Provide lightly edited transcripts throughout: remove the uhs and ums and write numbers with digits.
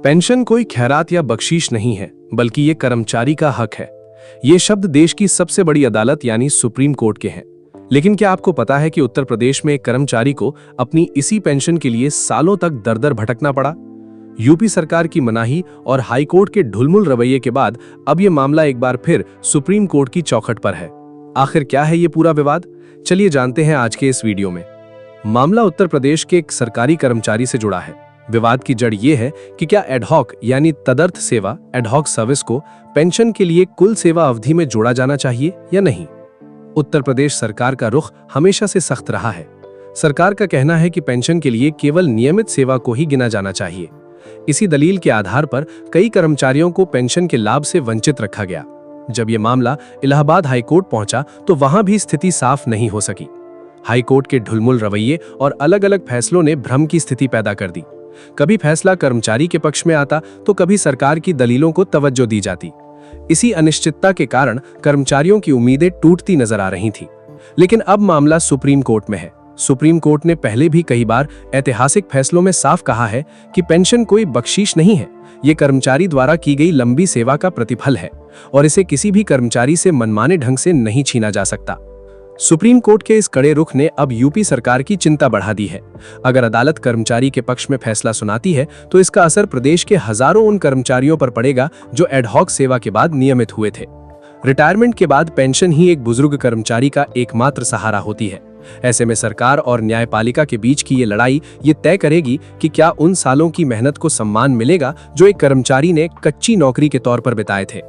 Pension कोई खैरात या बख्शीश नहीं है, बल्कि ये कर्मचारी का हक है। ये शब्द देश की सबसे बड़ी अदालत यानी सुप्रीम कोर्ट के हैं। लेकिन क्या आपको पता है कि उत्तर प्रदेश में एक कर्मचारी को अपनी इसी पेंशन के लिए सालों तक दर-दर भटकना पड़ा? यूपी सरकार की मनाही और हाईकोर्ट के ढुलमुल रवैये के बाद अब ये मामला एक बार फिर सुप्रीम कोर्ट की चौखट पर है। आखिर क्या है ये पूरा विवाद? चलिए जानते हैं आज के इस वीडियो में। मामला उत्तर प्रदेश के एक सरकारी कर्मचारी से जुड़ा है। विवाद की जड़ ये है कि क्या एडहॉक यानी तदर्थ सेवा एडहॉक सर्विस को पेंशन के लिए कुल सेवा अवधि में जोड़ा जाना चाहिए या नहीं। उत्तर प्रदेश सरकार का रुख हमेशा से सख्त रहा है। सरकार का कहना है कि पेंशन के लिए केवल नियमित सेवा को ही गिना जाना चाहिए। इसी दलील के आधार पर कई कर्मचारियों को पेंशन के लाभ से वंचित रखा गया। जब यह मामला इलाहाबाद हाईकोर्ट पहुंचा तो वहां भी स्थिति साफ नहीं हो सकी। हाईकोर्ट के ढुलमुल रवैये और अलग अलग फैसलों ने भ्रम की स्थिति पैदा कर दी। कभी फैसला कर्मचारी के पक्ष में आता तो कभी सरकार की दलीलों को तवज्जो दी जाती। इसी अनिश्चितता के कारण कर्मचारियों की उम्मीदें टूटती नजर आ रही थी। लेकिन अब मामला सुप्रीम कोर्ट में है। सुप्रीम कोर्ट ने पहले भी कई बार ऐतिहासिक फैसलों में साफ कहा है कि पेंशन कोई बख्शीश नहीं है, ये कर्मचारी द्वारा की गई लंबी सेवा का प्रतिफल है और इसे किसी भी कर्मचारी से मनमाने ढंग से नहीं छीना जा सकता। सुप्रीम कोर्ट के इस कड़े रुख ने अब यूपी सरकार की चिंता बढ़ा दी है। अगर अदालत कर्मचारी के पक्ष में फैसला सुनाती है तो इसका असर प्रदेश के हजारों उन कर्मचारियों पर पड़ेगा जो एडहॉक सेवा के बाद नियमित हुए थे। रिटायरमेंट के बाद पेंशन ही एक बुजुर्ग कर्मचारी का एकमात्र सहारा होती है। ऐसे में सरकार और न्यायपालिका के बीच की ये लड़ाई ये तय करेगी कि क्या उन सालों की मेहनत को सम्मान मिलेगा जो एक कर्मचारी ने कच्ची नौकरी के तौर पर बिताए थे।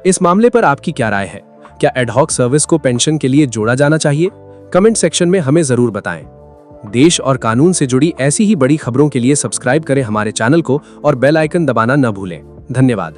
इस मामले पर आपकी क्या राय है? क्या एडहॉक सर्विस को पेंशन के लिए जोड़ा जाना चाहिए? कमेंट सेक्शन में हमें जरूर बताएं। देश और कानून से जुड़ी ऐसी ही बड़ी खबरों के लिए सब्सक्राइब करें हमारे चैनल को और बेल आइकन दबाना न भूलें। धन्यवाद।